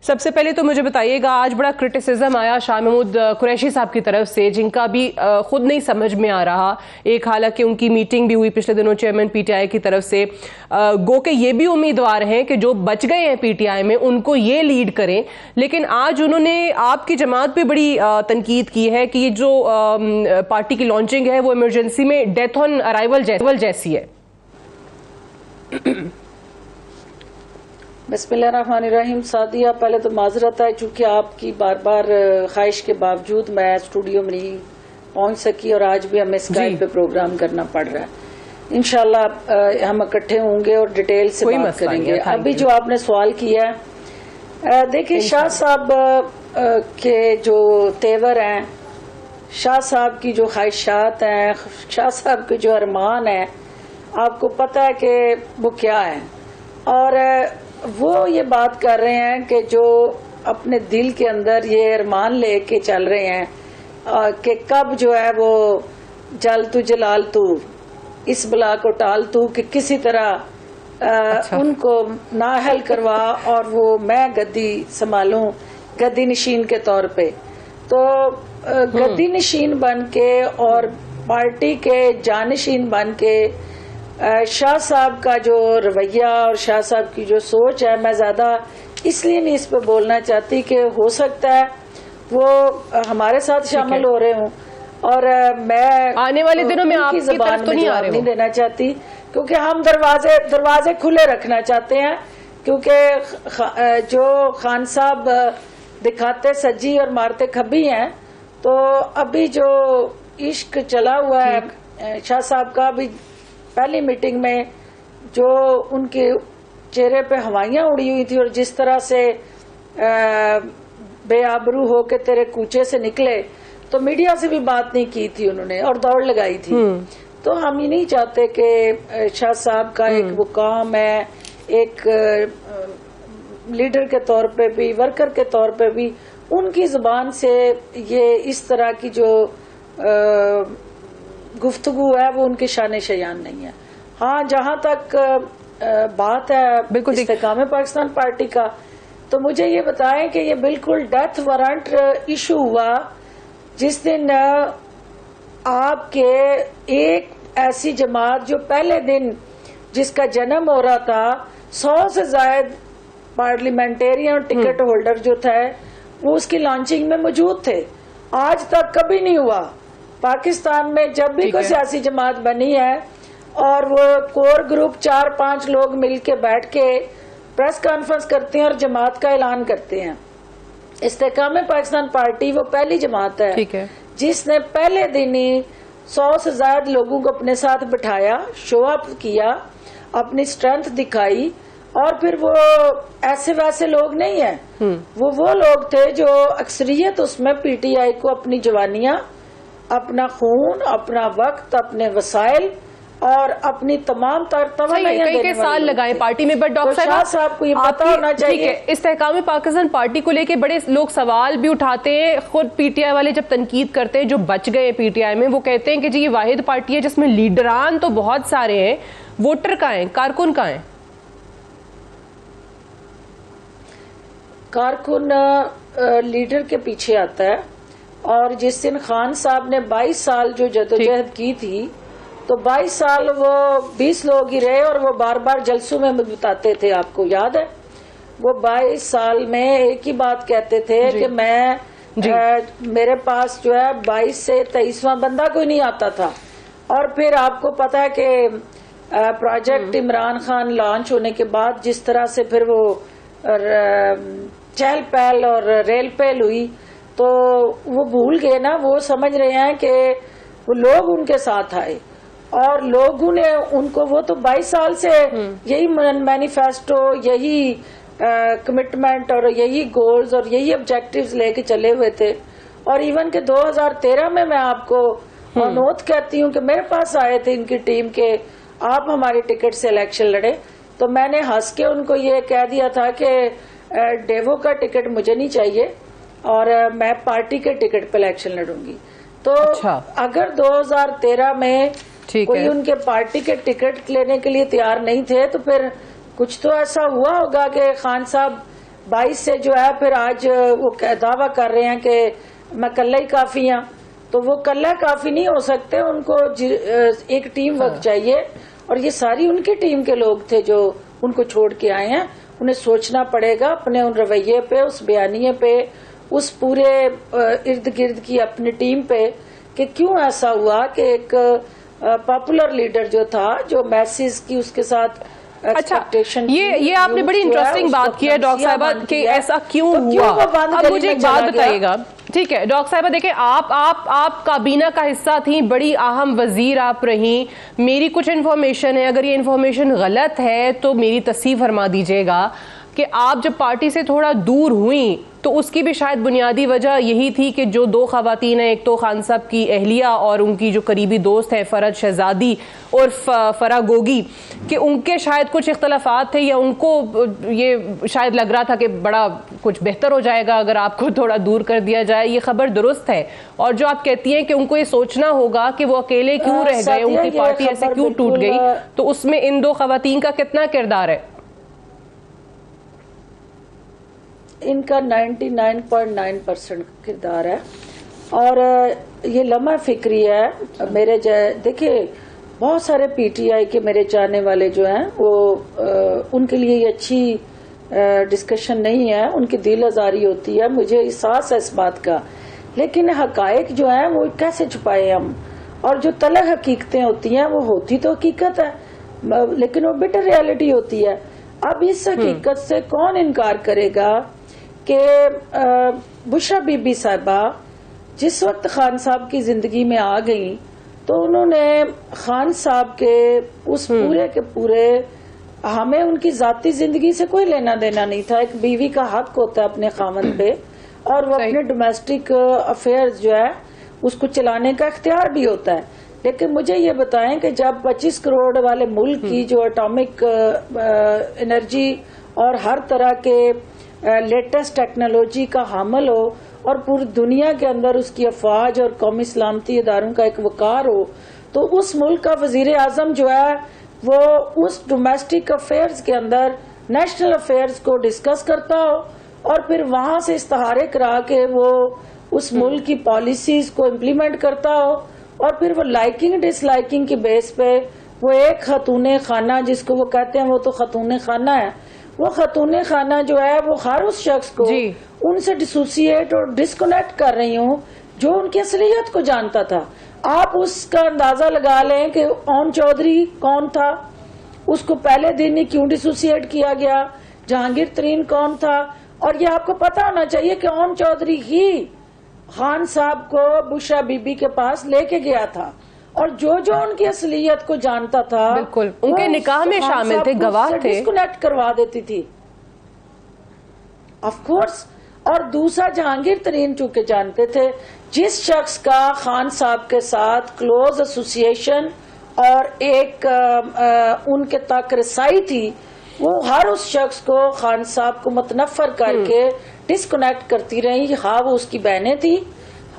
सबसे पहले तो मुझे बताइएगा, आज बड़ा क्रिटिसिज्म आया शाह महमूद कुरैशी साहब की तरफ से, जिनका भी खुद नहीं समझ में आ रहा। एक हालांकि उनकी मीटिंग भी हुई पिछले दिनों चेयरमैन पीटीआई की तरफ से, गो के ये भी उम्मीदवार हैं कि जो बच गए हैं पीटीआई में उनको ये लीड करें, लेकिन आज उन्होंने आपकी जमात पे बड़ी तनकीद की है कि ये जो पार्टी की लॉन्चिंग है वो इमरजेंसी में डेथ ऑन अराइवल जैसी है। बिस्मिल्लाहिर्रहमानिर्रहीम। सादिया, पहले तो माजरत है चूंकि आपकी बार बार ख्वाहिश के बावजूद मैं स्टूडियो में नहीं पहुंच सकी और आज भी हमें स्काइप पे प्रोग्राम करना पड़ रहा है। इंशाल्लाह हम इकट्ठे होंगे और डिटेल से बात करेंगे। अभी जो आपने सवाल किया है, देखिए शाह साहब के जो तेवर हैं, शाह साहब की जो ख्वाहिशात हैं, शाह साहब के जो अरमान हैं, आपको पता है कि वो क्या है। और वो ये बात कर रहे हैं कि जो अपने दिल के अंदर ये अरमान लेके चल रहे हैं कि कब जो है वो जल तू जलाल तू, इस बला को टाल तू, कि किसी तरह उनको नाहल करवा और वो मैं गद्दी संभालूं, गद्दी नशीन के तौर पे। तो गद्दी नशीन बन के और पार्टी के जानशीन बन के शाह साहब का जो रवैया और शाह साहब की जो सोच है, मैं ज्यादा इसलिए नहीं इस पे बोलना चाहती कि हो सकता है वो हमारे साथ शामिल हो रहे हूँ और मैं आने वाले दिनों में आपकी जबान तो नहीं देना चाहती, क्योंकि हम दरवाजे खुले रखना चाहते हैं। क्योंकि जो खान साहब दिखाते सज्जी और मारते खब्बी हैं, तो अभी जो इश्क चला हुआ है शाह साहब का, अभी पहली मीटिंग में जो उनके चेहरे पे हवाइयां उड़ी हुई थी और जिस तरह से बेआबरू हो के तेरे कूचे से निकले, तो मीडिया से भी बात नहीं की थी उन्होंने और दौड़ लगाई थी। तो हम ये नहीं चाहते कि शाह साहब का एक मुकाम है, एक लीडर के तौर पे भी, वर्कर के तौर पे भी, उनकी जुबान से ये इस तरह की जो गुफ्तगू है वो उनकी शान शयान नहीं है। हाँ, जहां तक बात है इस्तेकाम पाकिस्तान पार्टी का, तो मुझे ये बताएं कि ये बिल्कुल डेथ वारंट इशू हुआ जिस दिन आपके एक ऐसी जमात जो पहले दिन जिसका जन्म हो रहा था, 100 से ज्यादा पार्लियामेंटेरियन और टिकट होल्डर जो थे वो उसकी लॉन्चिंग में मौजूद थे। आज तक कभी नहीं हुआ पाकिस्तान में, जब भी कोई सियासी जमात बनी है और वो कोर ग्रुप 4-5 लोग मिलके बैठ के प्रेस कॉन्फ्रेंस करते हैं और जमात का ऐलान करते हैं। इस्तेकाम पाकिस्तान पार्टी वो पहली जमात है जिसने पहले दिन ही 100 से ज्यादा लोगों को अपने साथ बिठाया, शो अप किया, अपनी स्ट्रेंथ दिखाई। और फिर वो ऐसे वैसे लोग नहीं है, वो लोग थे जो अक्सरियत उसमें पीटीआई को अपनी जवानियां, अपना खून, अपना वक्त, अपने वसाइल और अपनी तमाम कई साल लगाए पार्टी में। बट डॉक्टर साहब को ये पता होना चाहिए, इस्तेहकाम पाकिस्तान पार्टी को लेके बड़े लोग सवाल भी उठाते हैं। खुद पीटीआई वाले जब तनकीद करते हैं, जो बच गए पीटीआई में, वो कहते हैं कि जी ये वाहिद पार्टी है जिसमें लीडरान तो बहुत सारे हैं, वोटर कहाँ हैं, कारकुन कहाँ हैं? कारकुन लीडर के पीछे आता है। और जिस दिन खान साहब ने 22 साल जो जदोजहद की थी, तो 22 साल वो 20 लोग ही रहे और वो बार बार जलसों में बताते थे, आपको याद है? वो 22 साल में एक ही बात कहते थे कि मैं मेरे पास जो है 22 से 23वां बंदा कोई नहीं आता था। और फिर आपको पता है कि प्रोजेक्ट इमरान खान लॉन्च होने के बाद जिस तरह से फिर वो चहल पहल और रेल पहल हुई, तो वो भूल गए ना, वो समझ रहे हैं कि वो लोग उनके साथ आए और लोगों ने उनको, वो तो 22 साल से यही मैनिफेस्टो, यही कमिटमेंट और यही गोल्स और यही ऑब्जेक्टिव्स लेके चले हुए थे। और इवन के 2013 में मैं आपको नोट कहती हूँ कि मेरे पास आए थे इनकी टीम के, आप हमारी टिकट से इलेक्शन लड़े, तो मैंने हंस के उनको ये कह दिया था कि डेवो का टिकट मुझे नहीं चाहिए और मैं पार्टी के टिकट पे इलेक्शन लड़ूंगी। तो अगर 2013 में कोई उनके पार्टी के टिकट लेने के लिए तैयार नहीं थे, तो फिर कुछ तो ऐसा हुआ होगा कि खान साहब 22 से जो है फिर आज वो दावा कर रहे हैं कि मैं कल्ला ही काफी हूँ, तो वो कल्ला काफी नहीं हो सकते, उनको एक टीम वर्क चाहिए। और ये सारी उनकी टीम के लोग थे जो उनको छोड़ के आए हैं। उन्हें सोचना पड़ेगा अपने उन रवैये पे, उस बयानिए पे, उस पूरे इर्द गिर्द की अपनी टीम पे कि क्यों ऐसा हुआ कि एक पॉपुलर लीडर जो था, जो मैसेज की उसके साथ अच्छा, ये आपने बड़ी इंटरेस्टिंग बात की है डॉक्टर साहिबा कि ऐसा क्यों हुआ। अब मुझे एक बात बताइएगा, ठीक है डॉक्टर साहिबा, देखिए आप काबीना का हिस्सा थी, बड़ी अहम वजीर आप रही। मेरी कुछ इन्फॉर्मेशन है, अगर ये इन्फॉर्मेशन गलत है तो मेरी तस्दीक फरमा दीजिएगा कि आप जब पार्टी से थोड़ा दूर हुई तो उसकी भी शायद बुनियादी वजह यही थी कि जो दो खवातीन हैं, एक तो खान साहब की अहलिया और उनकी जो करीबी दोस्त है फरज शहजादी और फरा गोगी, कि उनके शायद कुछ इख्तलाफात थे या उनको ये शायद लग रहा था कि बड़ा कुछ बेहतर हो जाएगा अगर आपको थोड़ा दूर कर दिया जाए। ये खबर दुरुस्त है? और जो आप कहती हैं कि उनको ये सोचना होगा कि वो अकेले क्यों रह गए, उनकी पार्टी ऐसे क्यों टूट गई, तो उसमें इन दो खवातीन का कितना किरदार है? इनका 99.9% किरदार है। और ये लम्हा फिक्री है। मेरे देखिए बहुत सारे पीटीआई के मेरे चाहने वाले जो हैं वो उनके लिए ये अच्छी डिस्कशन नहीं है, उनकी दिल आजारी होती है, मुझे एहसास है इस बात का। लेकिन हकायक जो है वो कैसे छुपाए हम, और जो तलख हकीकतें होती हैं वो होती तो हकीकत है, लेकिन वो बिटर रियलिटी होती है। अब इस हकीकत से कौन इनकार करेगा कि बुशरा बीबी साहिबा जिस वक्त खान साहब की जिंदगी में आ गई तो उन्होंने खान साहब के उस पूरे के पूरे, हमें उनकी जाती जिंदगी से कोई लेना देना नहीं था। एक बीवी का हक होता है अपने खामन पे, और वो अपने डोमेस्टिक अफेयर्स जो है उसको चलाने का इख्तियार भी होता है। लेकिन मुझे ये बताएं कि जब 25 करोड़ वाले मुल्क की जो एटॉमिक एनर्जी और हर तरह के लेटेस्ट टेक्नोलॉजी का हामिल हो और पूरी दुनिया के अंदर उसकी अफवाज और कौमी सलामती इदारों का एक वकार हो, तो उस मुल्क का वजीर आजम जो है वो उस डोमेस्टिक अफेयर्स के अंदर नेशनल अफेयर्स को डिस्कस करता हो और फिर वहां से इस्ताहारे करा के वो उस मुल्क की पॉलिसीज को इम्प्लीमेंट करता हो, और फिर वो लाइकिंग डिसलाइकिंग की बेस पे वो एक खतूने खाना, जिसको वो कहते हैं वो तो खतूने खाना है, वो खतूने खाना जो है वो हर उस शख्स को उनसे डिसोसिएट और डिस्कनेक्ट कर रही हूँ जो उनकी असलियत को जानता था। आप उसका अंदाजा लगा लें कि ओम चौधरी कौन था, उसको पहले दिन ही क्यों डिसोसिएट किया गया, जहांगीर तरीन कौन था, और ये आपको पता होना चाहिए कि ओम चौधरी ही खान साहब को बुशरा बीबी के पास लेके गया था, और जो जो उनकी असलियत को जानता था बिल्कुल उनके निकाह में शामिल थे, गवाह थे, डिस्कनेक्ट करवा देती थी ऑफ कोर्स। और दूसरा जहांगीर तरीन चूंकि जानते थे जिस शख्स का खान साहब के साथ क्लोज एसोसिएशन और एक उनके तक रसाई थी, वो हर उस शख्स को खान साहब को मुतनफर करके डिस्कनेक्ट करती रही। हाँ वो उसकी बहनें थी,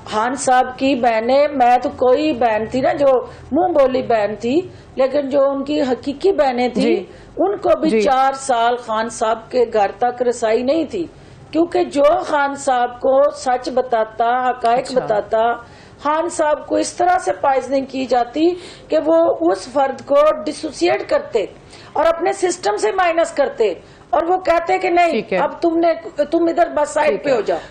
खान साहब की बहनें, मैं तो कोई बहन थी ना जो मुंह बोली बहन थी, लेकिन जो उनकी हकीकी बहनें थी उनको भी 4 साल खान साहब के घर तक रसाई नहीं थी, क्योंकि जो खान साहब को सच बताता, हकायक बताता, खान साहब को इस तरह से पॉइजनिंग की जाती कि वो उस फर्द को डिसोसिएट करते और अपने सिस्टम से माइनस करते, और वो कहते कि नहीं अब तुम इधर बस साइड पे हो जाओ।